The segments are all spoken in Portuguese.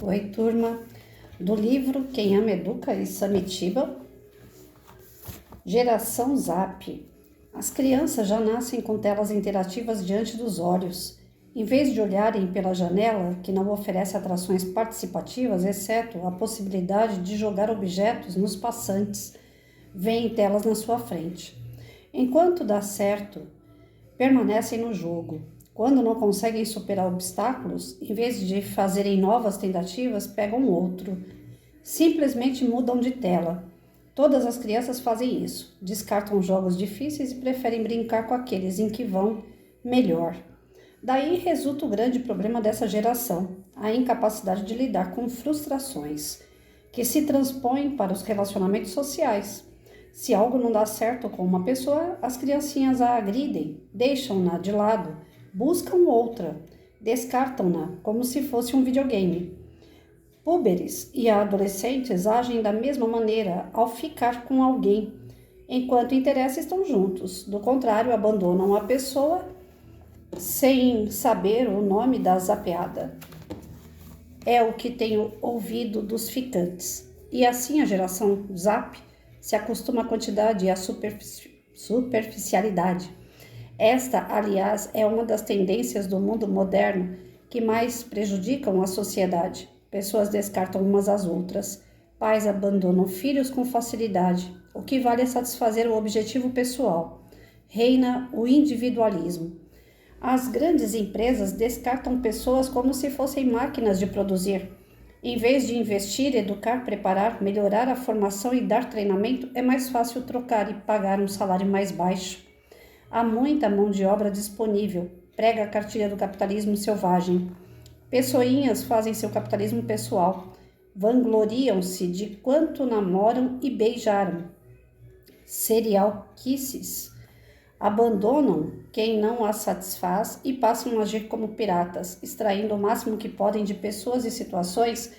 Oi, turma, do livro Quem Ama Educa e Samitiba, Geração Zap. As crianças já nascem com telas interativas diante dos olhos. Em vez de olharem pela janela, que não oferece atrações participativas, exceto a possibilidade de jogar objetos nos passantes, veem telas na sua frente. Enquanto dá certo, permanecem no jogo. Quando não conseguem superar obstáculos, em vez de fazerem novas tentativas, pegam outro. Simplesmente mudam de tela. Todas as crianças fazem isso. Descartam jogos difíceis e preferem brincar com aqueles em que vão melhor. Daí resulta o grande problema dessa geração, a incapacidade de lidar com frustrações, que se transpõem para os relacionamentos sociais. Se algo não dá certo com uma pessoa, as criancinhas a agridem, deixam-na de lado, buscam outra, descartam-na como se fosse um videogame. Púberes e adolescentes agem da mesma maneira ao ficar com alguém, enquanto interesses estão juntos. Do contrário, abandonam a pessoa sem saber o nome da zapeada. É o que tenho ouvido dos ficantes. E assim a geração Zap se acostuma à quantidade e à superficialidade. Esta, aliás, é uma das tendências do mundo moderno que mais prejudicam a sociedade. Pessoas descartam umas às outras. Pais abandonam filhos com facilidade. O que vale é satisfazer o objetivo pessoal. Reina o individualismo. As grandes empresas descartam pessoas como se fossem máquinas de produzir. Em vez de investir, educar, preparar, melhorar a formação e dar treinamento, é mais fácil trocar e pagar um salário mais baixo. Há muita mão de obra disponível, prega a cartilha do capitalismo selvagem. Pessoinhas fazem seu capitalismo pessoal, vangloriam-se de quanto namoram e beijaram. Serial kisses. Abandonam quem não as satisfaz e passam a agir como piratas, extraindo o máximo que podem de pessoas e situações.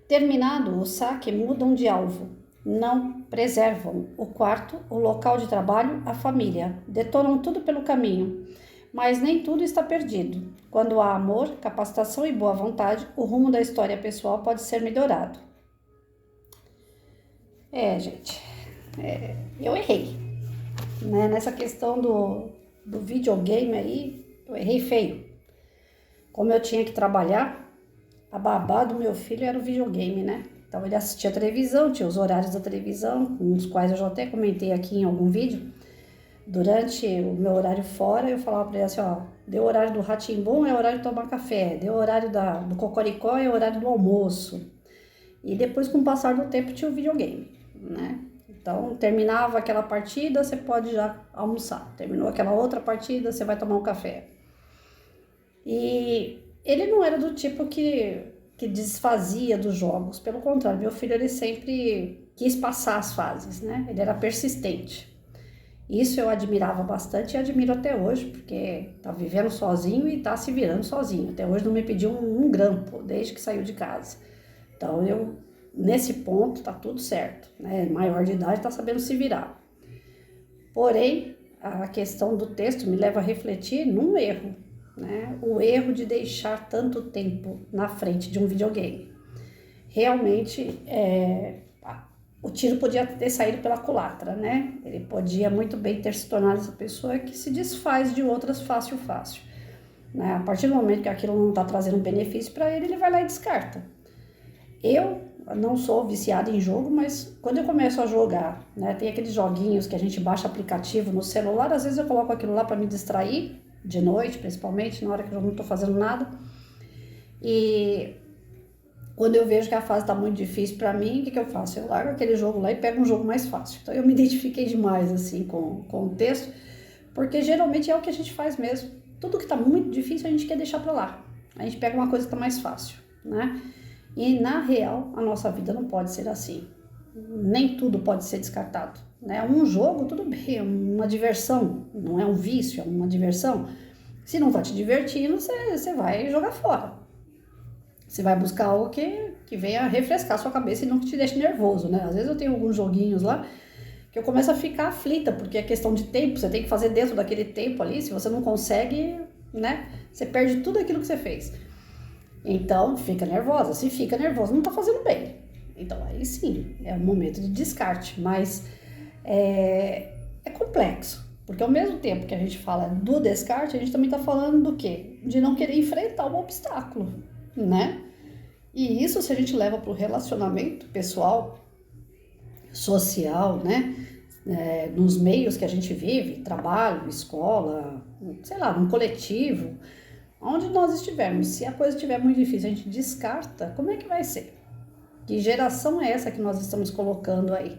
Terminado o saque, mudam de alvo. Não preservam o quarto, o local de trabalho, a família. Detonam tudo pelo caminho. Mas nem tudo está perdido. Quando há amor, capacitação e boa vontade, o rumo da história pessoal pode ser melhorado. Gente, eu errei. Né? Nessa questão do videogame aí, eu errei feio. Como eu tinha que trabalhar, a babá do meu filho era o videogame, né? Então ele assistia a televisão, tinha os horários da televisão, com os quais eu já até comentei aqui em algum vídeo. Durante o meu horário fora, eu falava para ele assim, deu horário do Rá-Tim-Bum, é horário de tomar café, deu horário do Cocoricó, é horário do almoço. E depois, com o passar do tempo, tinha o videogame, né? Então, terminava aquela partida, você pode já almoçar. Terminou aquela outra partida, você vai tomar um café. E ele não era do tipo que desfazia dos jogos. Pelo contrário, meu filho, ele sempre quis passar as fases, né? Ele era persistente. Isso eu admirava bastante e admiro até hoje, porque tá vivendo sozinho e tá se virando sozinho. Até hoje não me pediu um grampo, desde que saiu de casa. Então, nesse ponto, tá tudo certo, né? Maior de idade, tá sabendo se virar. Porém, a questão do texto me leva a refletir num erro, né? O erro de deixar tanto tempo na frente de um videogame. Realmente, o tiro podia ter saído pela culatra, né? Ele podia muito bem ter se tornado essa pessoa que se desfaz de outras fácil, né? A partir do momento que aquilo não está trazendo benefício para ele, ele vai lá e descarta. Eu não sou viciada em jogo, mas quando eu começo a jogar, né, tem aqueles joguinhos que a gente baixa aplicativo no celular, às vezes eu coloco aquilo lá para me distrair, de noite principalmente, na hora que eu não estou fazendo nada. E quando eu vejo que a fase está muito difícil para mim, o que eu faço? Eu largo aquele jogo lá e pego um jogo mais fácil. Então eu me identifiquei demais assim com o texto, porque geralmente é o que a gente faz mesmo. Tudo que está muito difícil a gente quer deixar para lá. A gente pega uma coisa que está mais fácil, né? E na real, a nossa vida não pode ser assim. Nem tudo pode ser descartado, né? Um jogo, tudo bem, é uma diversão, não é um vício, é uma diversão. Se não está te divertindo, você vai jogar fora. Você vai buscar algo que venha refrescar a sua cabeça e não que te deixe nervoso, né? Às vezes eu tenho alguns joguinhos lá que eu começo a ficar aflita, porque é questão de tempo, você tem que fazer dentro daquele tempo ali, se você não consegue, né? Você perde tudo aquilo que você fez. Então, fica nervosa. Se fica nervosa, não tá fazendo bem. Então, aí sim, é um momento de descarte. Mas é complexo. Porque ao mesmo tempo que a gente fala do descarte, a gente também tá falando do quê? De não querer enfrentar um obstáculo, né? E isso, se a gente leva para o relacionamento pessoal, social, né? Nos meios que a gente vive, trabalho, escola, sei lá, num coletivo, onde nós estivermos, se a coisa estiver muito difícil, a gente descarta, como é que vai ser? Que geração é essa que nós estamos colocando aí?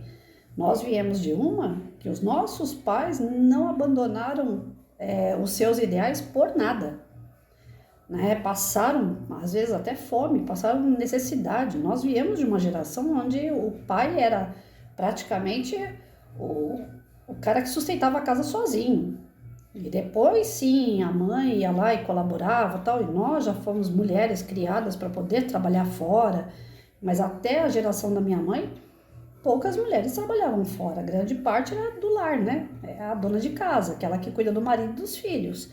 Nós viemos de uma que os nossos pais não abandonaram os seus ideais por nada, né? Passaram, às vezes, até fome, passaram necessidade. Nós viemos de uma geração onde o pai era praticamente o, o cara que sustentava a casa sozinho. E depois, sim, a mãe ia lá e colaborava, tal, e nós já fomos mulheres criadas para poder trabalhar fora, mas até a geração da minha mãe, poucas mulheres trabalhavam fora, a grande parte era do lar, né? É a dona de casa, aquela que cuida do marido e dos filhos.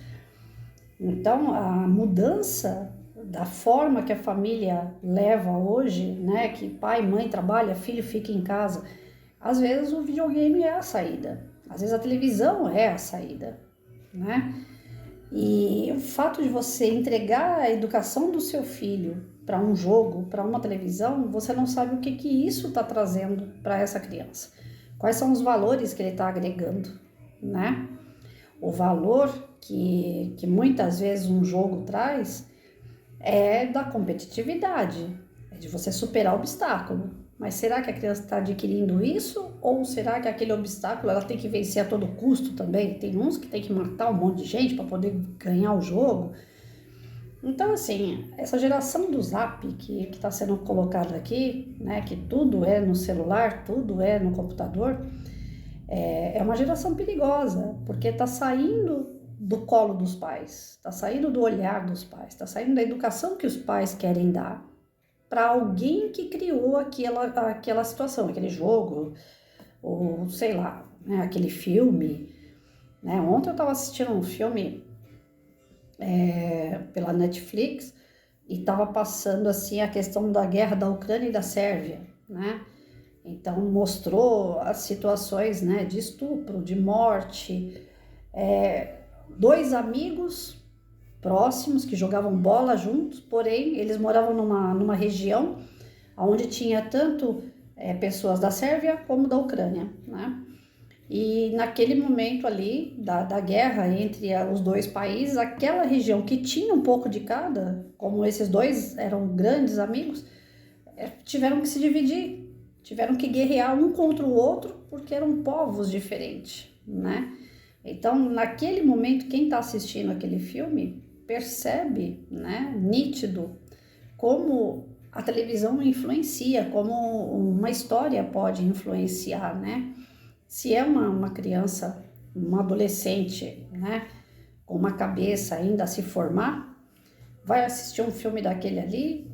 Então, a mudança da forma que a família leva hoje, né, que pai, mãe trabalha, filho fica em casa, às vezes o videogame é a saída, às vezes a televisão é a saída, né? E o fato de você entregar a educação do seu filho para um jogo, para uma televisão, você não sabe o que que isso está trazendo para essa criança. Quais são os valores que ele está agregando, né? O valor que muitas vezes um jogo traz é da competitividade, é de você superar o obstáculo. Mas será que a criança está adquirindo isso? Ou será que aquele obstáculo ela tem que vencer a todo custo também? Tem uns que tem que matar um monte de gente para poder ganhar o jogo. Então, assim, essa geração do Zap que está sendo colocada aqui, né, que tudo é no celular, tudo é no computador, é uma geração perigosa, porque está saindo do colo dos pais, está saindo do olhar dos pais, está saindo da educação que os pais querem dar para alguém que criou aquela situação, aquele jogo, ou sei lá, né, aquele filme. Né? Ontem eu estava assistindo um filme pela Netflix e estava passando assim a questão da guerra da Ucrânia e da Sérvia, né? Então mostrou as situações, né, de estupro, de morte, dois amigos próximos que jogavam bola juntos, porém eles moravam numa região onde tinha tanto pessoas da Sérvia como da Ucrânia, né? E naquele momento ali da guerra entre os dois países, aquela região que tinha um pouco de cada, como esses dois eram grandes amigos, tiveram que se dividir, tiveram que guerrear um contra o outro porque eram povos diferentes, né? Então, naquele momento, quem está assistindo aquele filme percebe, né, nítido, como a televisão influencia, como uma história pode influenciar, né? Se é uma criança, uma adolescente, né, com uma cabeça ainda a se formar, vai assistir um filme daquele ali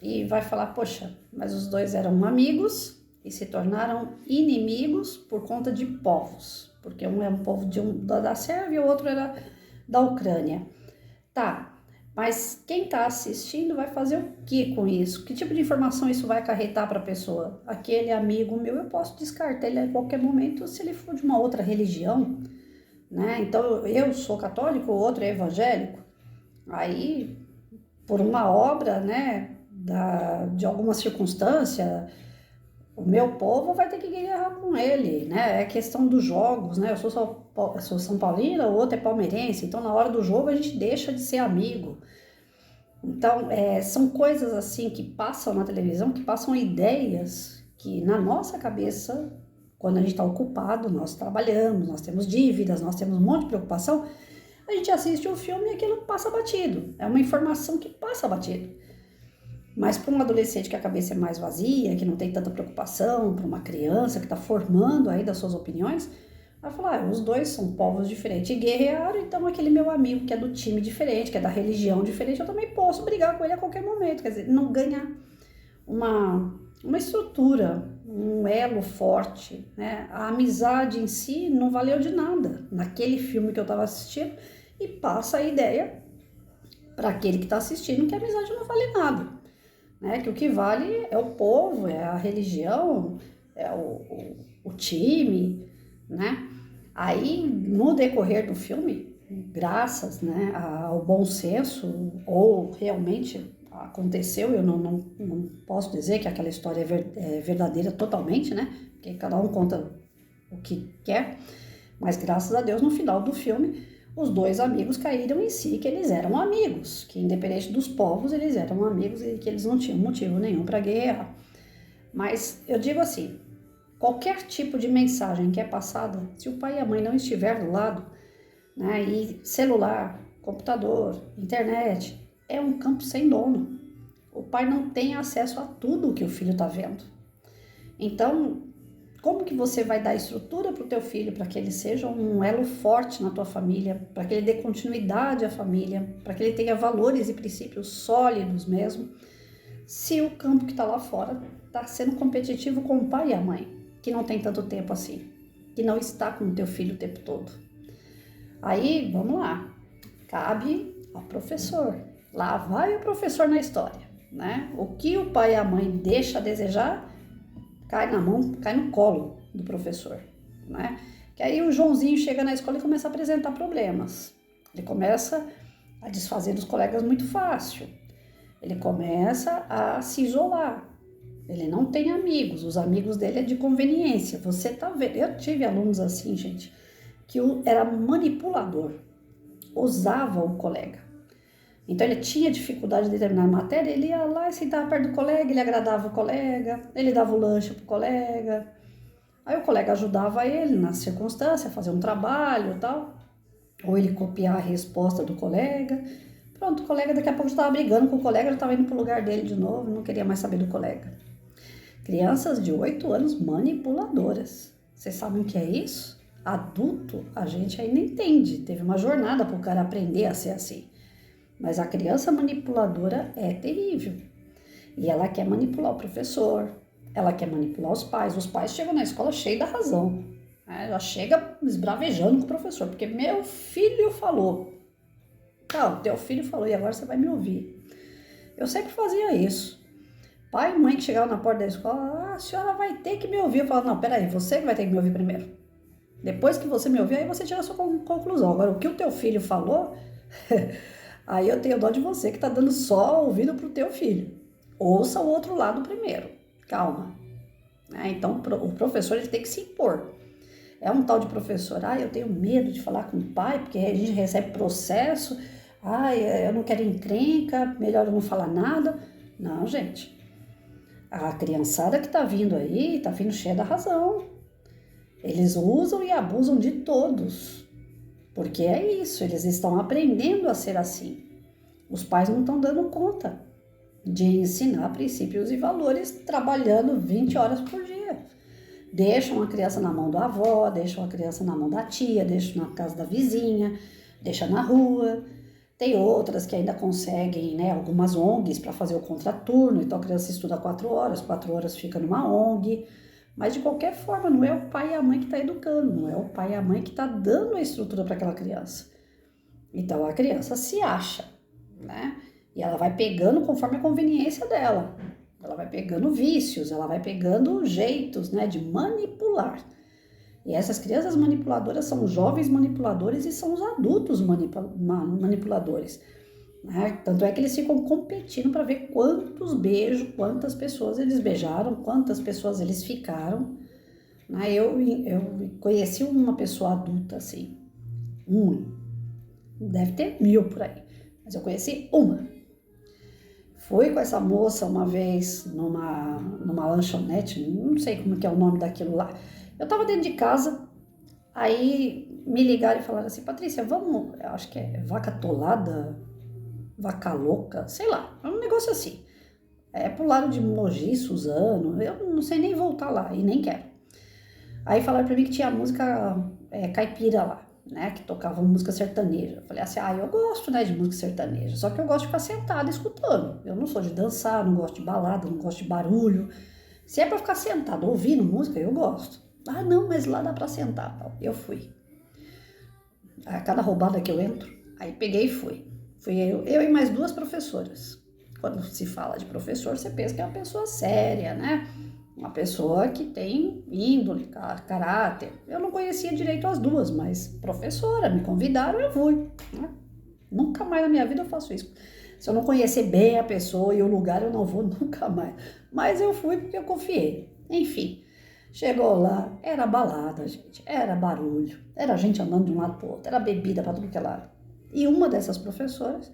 e vai falar, poxa, mas os dois eram amigos e se tornaram inimigos por conta de povos, porque um é um povo da Sérvia e o outro era da Ucrânia. Tá, mas quem está assistindo vai fazer o que com isso? Que tipo de informação isso vai acarretar para a pessoa? Aquele amigo meu, eu posso descartar ele a qualquer momento se ele for de uma outra religião, né? Então, eu sou católico, o outro é evangélico. Aí, por uma obra, né, de alguma circunstância, o meu povo vai ter que guerrear com ele, né? É questão dos jogos, né? Eu sou São Paulina, o outro é palmeirense, então na hora do jogo a gente deixa de ser amigo. Então, são coisas assim que passam na televisão, que passam ideias que na nossa cabeça, quando a gente está ocupado, nós trabalhamos, nós temos dívidas, nós temos um monte de preocupação, a gente assiste um filme e aquilo passa batido. É uma informação que passa batido. Mas para um adolescente que a cabeça é mais vazia, que não tem tanta preocupação, para uma criança que está formando aí das suas opiniões, vai falar, os dois são povos diferentes. E guerrearam, então aquele meu amigo que é do time diferente, que é da religião diferente, eu também posso brigar com ele a qualquer momento. Quer dizer, não ganha uma estrutura, um elo forte, né? A amizade em si não valeu de nada naquele filme que eu estava assistindo e passa a ideia para aquele que está assistindo que a amizade não vale nada, né? Que o que vale é o povo, é a religião, é o time, né? Aí, no decorrer do filme, graças, né, ao bom senso, ou realmente aconteceu, eu não posso dizer que aquela história é verdadeira totalmente, né? Porque cada um conta o que quer, mas graças a Deus, no final do filme, os dois amigos caíram em si, que eles eram amigos, que independente dos povos, eles eram amigos e que eles não tinham motivo nenhum para guerra. Mas eu digo assim, qualquer tipo de mensagem que é passada, se o pai e a mãe não estiver do lado, né, e celular, computador, internet, é um campo sem dono. O pai não tem acesso a tudo que o filho está vendo. Então, como que você vai dar estrutura para o teu filho para que ele seja um elo forte na tua família, para que ele dê continuidade à família, para que ele tenha valores e princípios sólidos mesmo, se o campo que está lá fora está sendo competitivo com o pai e a mãe, que não tem tanto tempo assim, que não está com o teu filho o tempo todo. Aí, vamos lá, cabe ao professor. Lá vai o professor na história, né? O que o pai e a mãe deixam a desejar, cai na mão, cai no colo do professor, né? Que aí o Joãozinho chega na escola e começa a apresentar problemas. Ele começa a desfazer dos colegas muito fácil. Ele começa a se isolar. Ele não tem amigos, os amigos dele é de conveniência. Você tá vendo? Eu tive alunos assim, gente, que era manipulador, usava o colega. Então ele tinha dificuldade de terminar a matéria, ele ia lá e sentava perto do colega, ele agradava o colega, ele dava o lanche pro colega. Aí o colega ajudava ele na circunstância, fazer um trabalho e tal, ou ele copiar a resposta do colega. Pronto, o colega daqui a pouco estava brigando com o colega, já estava indo pro lugar dele de novo, não queria mais saber do colega. Crianças de 8 anos manipuladoras. Vocês sabem o que é isso? Adulto, a gente ainda entende, teve uma jornada para o cara aprender a ser assim. Mas a criança manipuladora é terrível. E ela quer manipular o professor, ela quer manipular os pais chegam na escola cheios da razão. Né? Ela chega esbravejando com o professor, porque meu filho falou. Tá, o teu filho falou e agora você vai me ouvir. Eu sempre fazia isso. Pai e mãe que chegavam na porta da escola, a senhora vai ter que me ouvir. Eu falava, não, peraí, você que vai ter que me ouvir primeiro. Depois que você me ouvir, aí você tira a sua conclusão. Agora, o que o teu filho falou, aí eu tenho dó de você que tá dando só ouvido pro teu filho. Ouça o outro lado primeiro. Calma. Então, o professor ele tem que se impor. É um tal de professor, eu tenho medo de falar com o pai, porque a gente recebe processo, eu não quero encrenca, melhor eu não falar nada. Não, gente. A criançada que tá vindo aí, tá vindo cheia da razão. Eles usam e abusam de todos. Porque é isso, eles estão aprendendo a ser assim. Os pais não estão dando conta de ensinar princípios e valores trabalhando 20 horas por dia. Deixam a criança na mão da avó, deixam a criança na mão da tia, deixam na casa da vizinha, deixam na rua. Tem outras que ainda conseguem, né, algumas ONGs para fazer o contraturno, então a criança estuda 4 horas fica numa ONG. Mas de qualquer forma, não é o pai e a mãe que está educando, não é o pai e a mãe que está dando a estrutura para aquela criança. Então a criança se acha, né? E ela vai pegando conforme a conveniência dela. Ela vai pegando vícios, ela vai pegando jeitos, né, de manipular. E essas crianças manipuladoras são os jovens manipuladores e são os adultos manipuladores. Né? Tanto é que eles ficam competindo para ver quantos beijos, quantas pessoas eles beijaram, quantas pessoas eles ficaram. Né? Eu conheci uma pessoa adulta assim, deve ter 1000 por aí, mas eu conheci uma. Fui com essa moça uma vez numa lanchonete, não sei como que é o nome daquilo lá. Eu tava dentro de casa, aí me ligaram e falaram assim, Patrícia, vamos, eu acho que é vaca atolada, vaca louca, sei lá, é um negócio assim. É pro lado de Mogi, Suzano, eu não sei nem voltar lá e nem quero. Aí falaram pra mim que tinha música caipira lá, né, que tocava música sertaneja. Eu falei assim, eu gosto, né, de música sertaneja, só que eu gosto de ficar sentada escutando. Eu não sou de dançar, não gosto de balada, não gosto de barulho. Se é pra ficar sentado ouvindo música, eu gosto. Não, mas lá dá pra sentar, tal. Eu fui. A cada roubada que eu entro, aí peguei e fui. Fui eu e mais 2 professoras. Quando se fala de professor, você pensa que é uma pessoa séria, né? Uma pessoa que tem índole, caráter. Eu não conhecia direito as 2, mas professora, me convidaram, eu fui. Né? Nunca mais na minha vida eu faço isso. Se eu não conhecer bem a pessoa e o lugar, eu não vou nunca mais. Mas eu fui porque eu confiei. Enfim, chegou lá, era balada, gente, era barulho, era gente andando de um lado para o outro, era bebida para tudo que é lado. E uma dessas professoras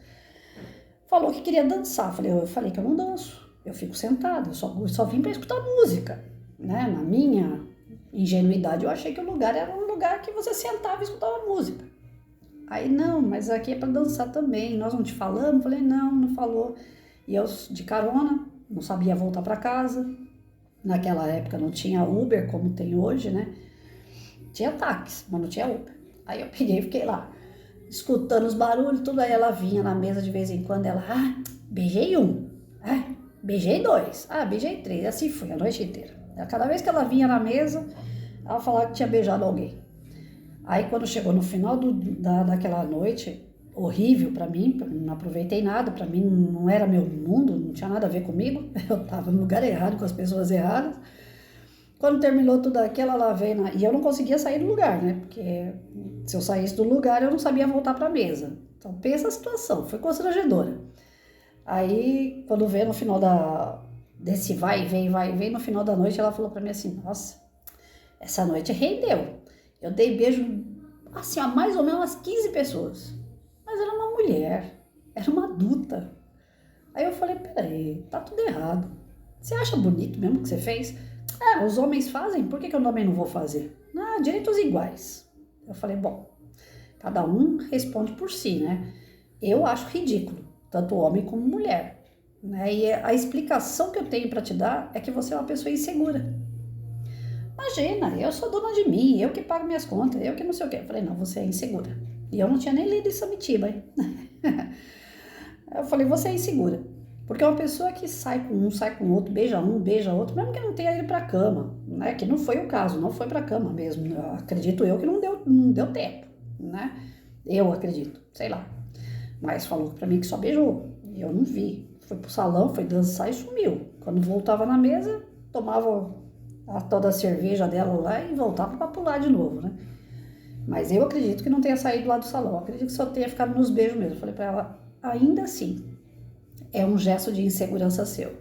falou que queria dançar. Eu falei que eu não danço, eu fico sentada, eu só vim para escutar música. Né? Na minha ingenuidade, eu achei que o lugar era um lugar que você sentava e escutava música. Aí, não, mas aqui é para dançar também, nós não te falamos? Falei, não, não falou. E eu, de carona, não sabia voltar para casa. Naquela época não tinha Uber como tem hoje, né? Tinha táxi, mas não tinha Uber. Aí eu peguei e fiquei lá, escutando os barulhos, tudo. Aí ela vinha na mesa de vez em quando, ela, beijei 1, beijei 2, beijei 3, assim foi a noite inteira. Cada vez que ela vinha na mesa, ela falava que tinha beijado alguém. Aí quando chegou no final daquela noite, horrível pra mim, não aproveitei nada, pra mim não era meu mundo, não tinha nada a ver comigo, eu tava no lugar errado, com as pessoas erradas. Quando terminou tudo aquilo, ela veio, e eu não conseguia sair do lugar, né, porque se eu saísse do lugar, eu não sabia voltar pra mesa. Então pensa a situação, foi constrangedora. Aí, quando veio no final desse vai e vem, no final da noite, ela falou pra mim assim, nossa, essa noite rendeu. Eu dei beijo, assim, a mais ou menos umas 15 pessoas. Mas era uma mulher, era uma adulta. Aí eu falei, peraí, tá tudo errado. Você acha bonito mesmo o que você fez? Os homens fazem, por que eu também não vou fazer? Direitos iguais. Eu falei, bom, cada um responde por si, né? Eu acho ridículo, tanto homem como mulher. Né? E a explicação que eu tenho para te dar é que você é uma pessoa insegura. Imagina, eu sou dona de mim, eu que pago minhas contas, eu que não sei o quê. Eu falei, não, você é insegura. E eu não tinha nem lido isso Samitiba, hein? Eu falei, você é insegura. Porque uma pessoa que sai com outro, beija outro, mesmo que não tenha ido pra cama, né? Que não foi o caso, não foi pra cama mesmo. Acredito eu que não deu tempo, né? Eu acredito, sei lá. Mas falou pra mim que só beijou. E eu não vi. Foi pro salão, foi dançar e sumiu. Quando voltava na mesa, tomava toda a cerveja dela lá e voltava para pular de novo, né? Mas eu acredito que não tenha saído lá do salão, eu acredito que só tenha ficado nos beijos mesmo. Eu falei para ela, ainda assim, é um gesto de insegurança seu.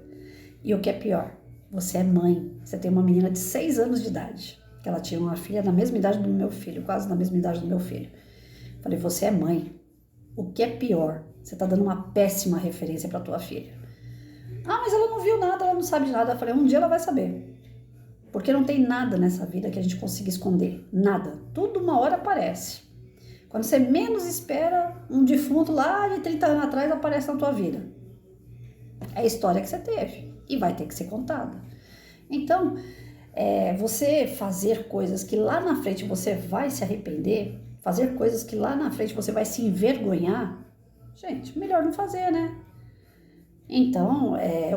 E o que é pior, você é mãe, você tem uma menina de 6 anos de idade, que ela tinha uma filha na mesma idade do meu filho, quase na mesma idade do meu filho. Eu falei, você é mãe, o que é pior, você tá dando uma péssima referência para tua filha. Mas ela não viu nada, ela não sabe de nada. Eu falei, um dia ela vai saber. Porque não tem nada nessa vida que a gente consiga esconder. Nada. Tudo uma hora aparece. Quando você menos espera, um defunto lá de 30 anos atrás aparece na tua vida. É a história que você teve. E vai ter que ser contada. Então, você fazer coisas que lá na frente você vai se arrepender, fazer coisas que lá na frente você vai se envergonhar, gente, melhor não fazer, né? Então,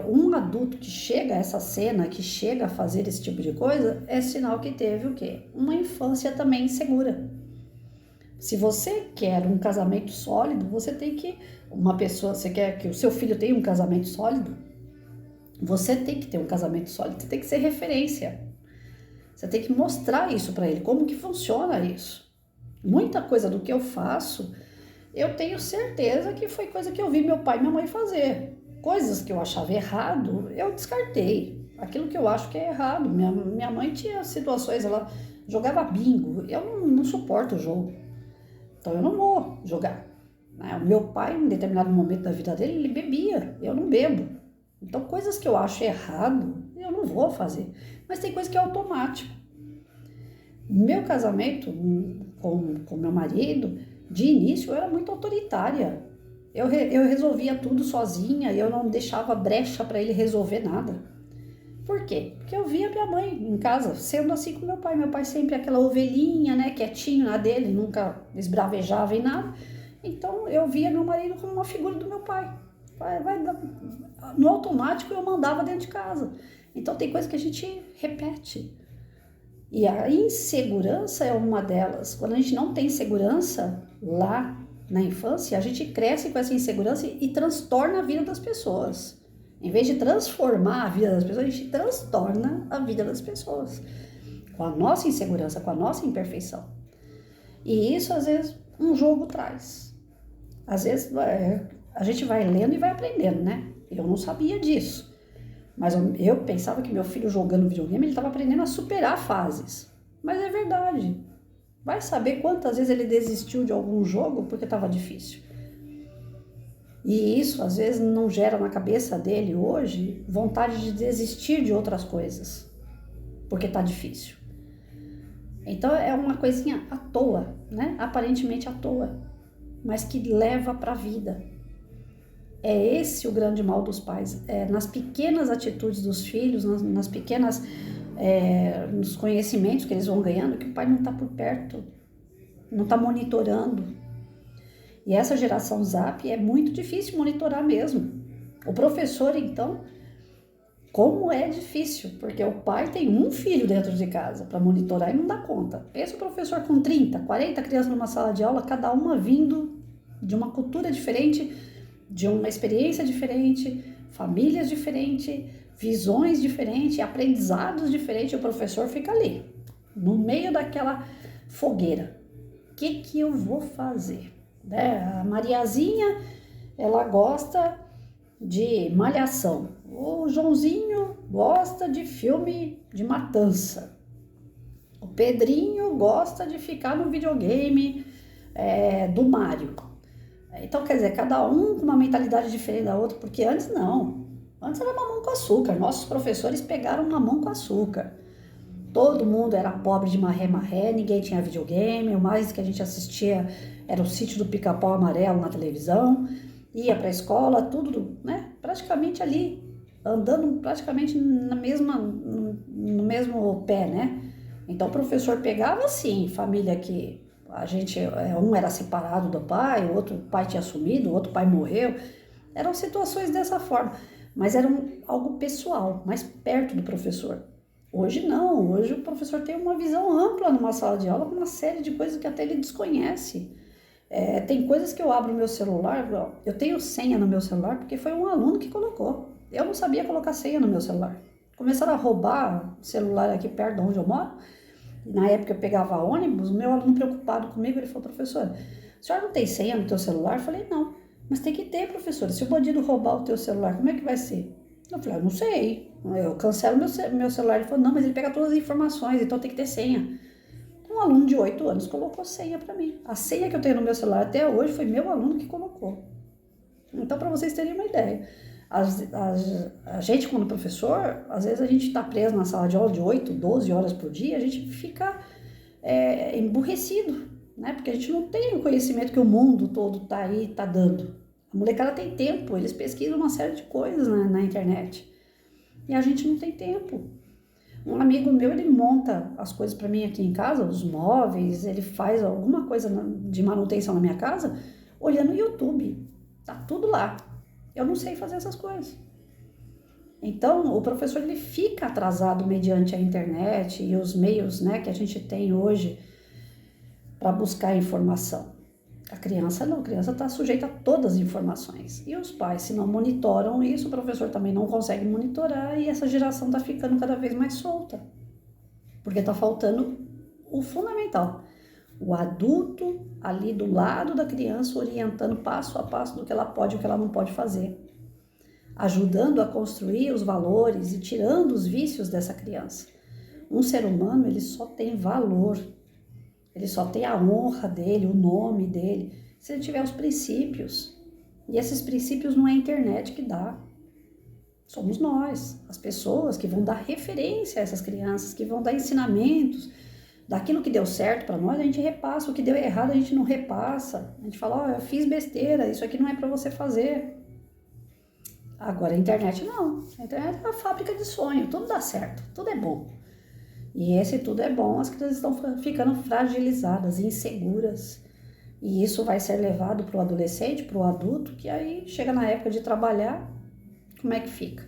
um adulto que chega a essa cena, que chega a fazer esse tipo de coisa, é sinal que teve o quê? Uma infância também insegura. Se você quer um casamento sólido, você quer que o seu filho tenha um casamento sólido, você tem que ter um casamento sólido, você tem que ser referência. Você tem que mostrar isso para ele, como que funciona isso. Muita coisa do que eu faço, eu tenho certeza que foi coisa que eu vi meu pai e minha mãe fazer. Coisas que eu achava errado, eu descartei. Aquilo que eu acho que é errado. Minha mãe tinha situações, ela jogava bingo. Eu não suporto o jogo. Então eu não vou jogar. O meu pai, em determinado momento da vida dele, ele bebia. Eu não bebo. Então coisas que eu acho errado, eu não vou fazer. Mas tem coisa que é automático. Meu casamento com meu marido, de início, eu era muito autoritária. Eu resolvia tudo sozinha e eu não deixava brecha para ele resolver nada. Por quê? Porque eu via minha mãe em casa sendo assim com meu pai. Meu pai sempre aquela ovelhinha, né, quietinho na dele, nunca esbravejava em nada. Então eu via meu marido como uma figura do meu pai. No automático eu mandava dentro de casa. Então tem coisa que a gente repete. E a insegurança é uma delas. Quando a gente não tem segurança, lá na infância, a gente cresce com essa insegurança e transtorna a vida das pessoas. Em vez de transformar a vida das pessoas, a gente transtorna a vida das pessoas. Com a nossa insegurança, com a nossa imperfeição. E isso, às vezes, um jogo traz. Às vezes, a gente vai lendo e vai aprendendo, né? Eu não sabia disso. Mas eu pensava que meu filho jogando videogame, ele estava aprendendo a superar fases. Mas é verdade. Vai saber quantas vezes ele desistiu de algum jogo porque estava difícil. E isso, às vezes, não gera na cabeça dele hoje vontade de desistir de outras coisas, porque está difícil. Então, é uma coisinha à toa, né? Aparentemente à toa, mas que leva para a vida. É esse o grande mal dos pais, nas pequenas atitudes dos filhos, nas pequenas, nos conhecimentos que eles vão ganhando, que o pai não está por perto, não está monitorando. E essa geração Zap é muito difícil monitorar mesmo. O professor, então, como é difícil, porque o pai tem um filho dentro de casa para monitorar e não dá conta. Pensa o professor com 30, 40 crianças numa sala de aula, cada uma vindo de uma cultura diferente, de uma experiência diferente, famílias diferentes, visões diferentes, aprendizados diferentes. O professor fica ali, no meio daquela fogueira. O que eu vou fazer? A Mariazinha, ela gosta de malhação. O Joãozinho gosta de filme de matança. O Pedrinho gosta de ficar no videogame do Mario. Então, quer dizer, cada um com uma mentalidade diferente da outra, porque antes não. Antes era mamão com açúcar. Nossos professores pegaram mamão com açúcar. Todo mundo era pobre de marré-marré, ninguém tinha videogame, o mais que a gente assistia era o Sítio do Pica-Pau Amarelo na televisão, ia para a escola, tudo, né? Praticamente ali, andando praticamente no mesmo pé, né? Então o professor pegava assim, família que a gente, um era separado do pai, o outro pai tinha sumido, o outro pai morreu, eram situações dessa forma, mas eram algo pessoal, mais perto do professor. Hoje não, hoje o professor tem uma visão ampla numa sala de aula com uma série de coisas que até ele desconhece. Tem coisas que eu abro no meu celular, eu tenho senha no meu celular porque foi um aluno que colocou. Eu não sabia colocar senha no meu celular. Começaram a roubar celular aqui perto de onde eu moro. Na época eu pegava ônibus, o meu aluno preocupado comigo, ele falou, professora, a senhora não tem senha no teu celular? Eu falei, não, mas tem que ter, professora. Se o bandido roubar o teu celular, como é que vai ser? Eu falei, eu não sei, eu cancelo meu celular. Ele falou, não, mas ele pega todas as informações, então tem que ter senha. Um aluno de 8 anos colocou senha para mim. A senha que eu tenho no meu celular até hoje foi meu aluno que colocou. Então, para vocês terem uma ideia, a gente, quando professor, às vezes a gente está preso na sala de aula de 8, 12 horas por dia, a gente fica emburrecido, né? Porque a gente não tem o conhecimento que o mundo todo está aí, está dando. A molecada tem tempo, eles pesquisam uma série de coisas na internet. E a gente não tem tempo. Um amigo meu, ele monta as coisas para mim aqui em casa, os móveis, ele faz alguma coisa de manutenção na minha casa, olhando no YouTube. Tá tudo lá. Eu não sei fazer essas coisas. Então, o professor, ele fica atrasado mediante a internet e os meios, né, que a gente tem hoje para buscar informação. A criança não, a criança está sujeita a todas as informações. E os pais, se não monitoram isso, o professor também não consegue monitorar e essa geração está ficando cada vez mais solta. Porque está faltando o fundamental. O adulto ali do lado da criança, orientando passo a passo do que ela pode e o que ela não pode fazer. Ajudando a construir os valores e tirando os vícios dessa criança. Um ser humano, ele só tem valor. Ele só tem a honra dele, o nome dele, se ele tiver os princípios. E esses princípios não é a internet que dá. Somos nós, as pessoas que vão dar referência a essas crianças, que vão dar ensinamentos. Daquilo que deu certo para nós, a gente repassa. O que deu errado, a gente não repassa. A gente fala, eu fiz besteira, isso aqui não é para você fazer. Agora, a internet não. A internet é uma fábrica de sonho, tudo dá certo, tudo é bom. E esse tudo é bom, as crianças estão ficando fragilizadas, inseguras. E isso vai ser levado para o adolescente, para o adulto, que aí chega na época de trabalhar, como é que fica?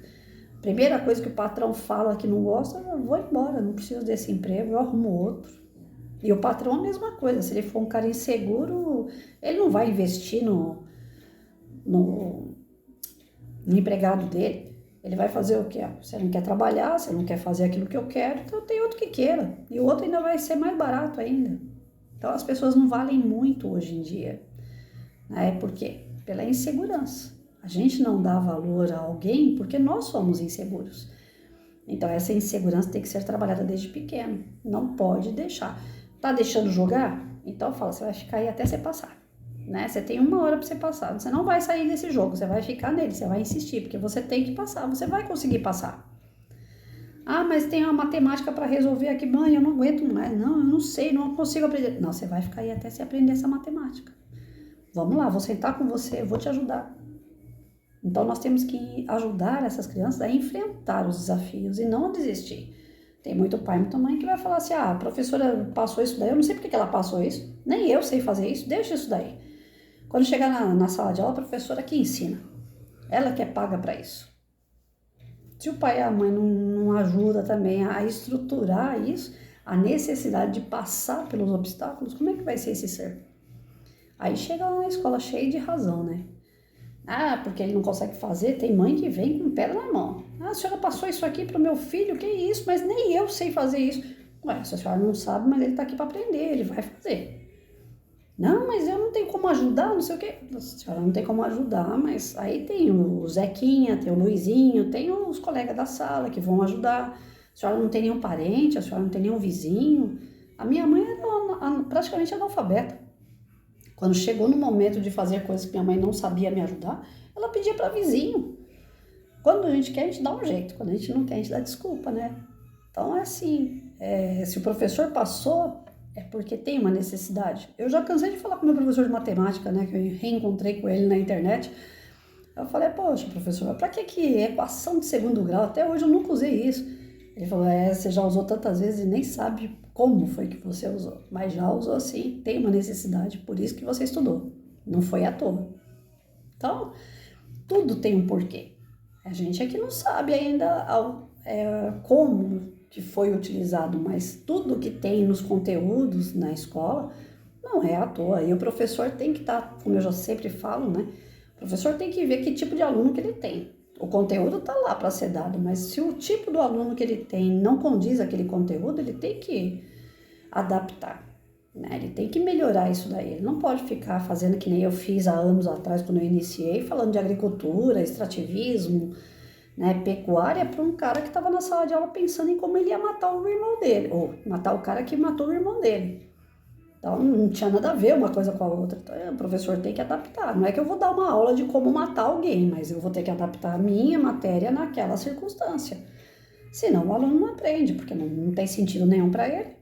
Primeira coisa que o patrão fala que não gosta, eu vou embora, não preciso desse emprego, eu arrumo outro. E o patrão a mesma coisa, se ele for um cara inseguro, ele não vai investir no, no empregado dele. Ele vai fazer o quê? Você não quer trabalhar, você não quer fazer aquilo que eu quero, então tem outro que queira. E o outro ainda vai ser mais barato ainda. Então as pessoas não valem muito hoje em dia. Né? Por quê? Pela insegurança. A gente não dá valor a alguém porque nós somos inseguros. Então essa insegurança tem que ser trabalhada desde pequeno. Não pode deixar. Tá deixando jogar? Então fala, você vai ficar aí até você passar. Né? Você tem 1 hora para você passar. Você não vai sair desse jogo, você vai ficar nele, você vai insistir, porque você tem que passar, você vai conseguir passar. Ah, mas tem uma matemática para resolver aqui, mãe, eu não aguento mais. Não, eu não sei, não consigo aprender. Não, você vai ficar aí até você aprender essa matemática. Vamos lá, vou sentar com você, eu vou te ajudar. Então nós temos que ajudar essas crianças a enfrentar os desafios e não a desistir. Tem muito pai e muita mãe que vai falar assim, a professora passou isso daí, eu não sei porque ela passou isso, nem eu sei fazer isso, deixa isso daí. Quando chegar na sala de aula, a professora que ensina. Ela que é paga para isso. Se o pai e a mãe não ajudam também a estruturar isso, a necessidade de passar pelos obstáculos, como é que vai ser esse ser? Aí chega lá na escola cheio de razão, né? Ah, porque ele não consegue fazer, tem mãe que vem com pedra na mão. Ah, a senhora passou isso aqui para o meu filho, que isso? Mas nem eu sei fazer isso. Ué, se a senhora não sabe, mas ele está aqui para aprender, ele vai fazer. Não, mas eu não tenho como ajudar, não sei o quê. A senhora não tem como ajudar, mas aí tem o Zequinha, tem o Luizinho, tem os colegas da sala que vão ajudar. A senhora não tem nenhum parente, a senhora não tem nenhum vizinho. A minha mãe era praticamente analfabeta. Quando chegou no momento de fazer coisas que minha mãe não sabia me ajudar, ela pedia para vizinho. Quando a gente quer, a gente dá um jeito. Quando a gente não quer, a gente dá desculpa, né? Então é assim, se o professor passou, é porque tem uma necessidade. Eu já cansei de falar com o meu professor de matemática, né? Que eu reencontrei com ele na internet. Eu falei, poxa, professor, pra que equação de segundo grau? Até hoje eu nunca usei isso. Ele falou, você já usou tantas vezes e nem sabe como foi que você usou. Mas já usou sim, tem uma necessidade, por isso que você estudou. Não foi à toa. Então, tudo tem um porquê. A gente é que não sabe ainda como que foi utilizado, mas tudo que tem nos conteúdos na escola não é à toa. E o professor tem que estar, como eu já sempre falo, né? O professor tem que ver que tipo de aluno que ele tem. O conteúdo está lá para ser dado, mas se o tipo do aluno que ele tem não condiz aquele conteúdo, ele tem que adaptar, né? Ele tem que melhorar isso daí. Ele não pode ficar fazendo que nem eu fiz há anos atrás, quando eu iniciei, falando de agricultura, extrativismo, né, pecuária, para um cara que estava na sala de aula pensando em como ele ia matar o irmão dele, ou matar o cara que matou o irmão dele. Então não tinha nada a ver uma coisa com a outra. Então o professor tem que adaptar. Não é que eu vou dar uma aula de como matar alguém, mas eu vou ter que adaptar a minha matéria naquela circunstância. Senão o aluno não aprende, porque não tem sentido nenhum para ele.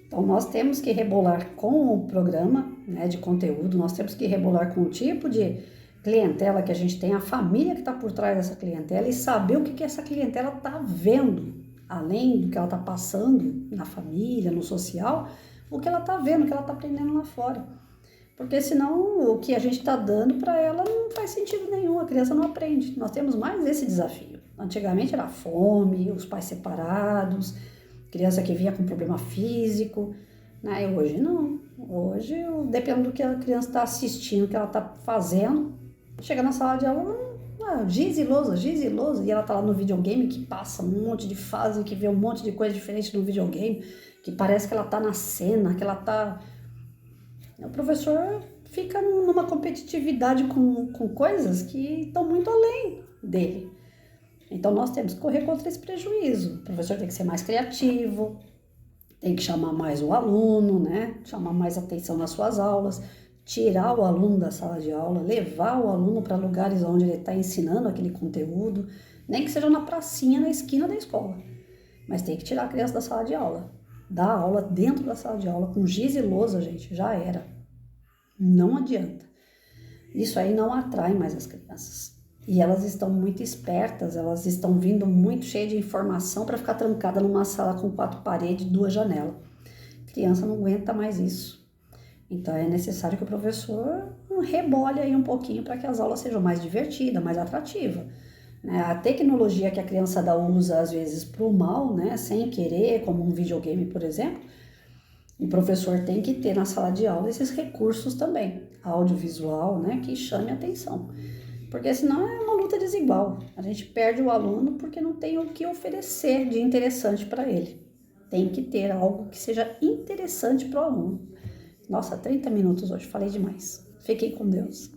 Então nós temos que rebolar com o programa, né, de conteúdo, nós temos que rebolar com o tipo de clientela que a gente tem, a família que está por trás dessa clientela e saber o que essa clientela está vendo, além do que ela está passando na família, no social, o que ela está vendo, o que ela está aprendendo lá fora. Porque senão o que a gente está dando para ela não faz sentido nenhum, a criança não aprende. Nós temos mais esse desafio. Antigamente era fome, os pais separados, criança que vinha com problema físico, né? E hoje não. Hoje, dependendo do que a criança está assistindo, o que ela está fazendo, chega na sala de aula, giz e lousa, e ela tá lá no videogame que passa um monte de fase, que vê um monte de coisa diferente no videogame, que parece que ela tá na cena, que ela tá... O professor fica numa competitividade com coisas que estão muito além dele. Então nós temos que correr contra esse prejuízo. O professor tem que ser mais criativo, tem que chamar mais o aluno, né? Chamar mais atenção nas suas aulas, tirar o aluno da sala de aula, levar o aluno para lugares onde ele está ensinando aquele conteúdo, nem que seja na pracinha, na esquina da escola. Mas tem que tirar a criança da sala de aula. Dar aula dentro da sala de aula, com giz e lousa, gente, já era. Não adianta. Isso aí não atrai mais as crianças. E elas estão muito espertas, elas estão vindo muito cheias de informação para ficar trancada numa sala com 4 paredes e 2 janelas. A criança não aguenta mais isso. Então é necessário que o professor rebole aí um pouquinho para que as aulas sejam mais divertidas, mais atrativas. A tecnologia que a criançada usa às vezes para o mal, né, sem querer, como um videogame, por exemplo, O professor tem que ter na sala de aula esses recursos também, audiovisual, né, que chame a atenção. Porque senão é uma luta desigual. A gente perde o aluno porque não tem o que oferecer de interessante para ele. Tem que ter algo que seja interessante para o aluno. Nossa, 30 minutos hoje, falei demais. Fiquem com Deus.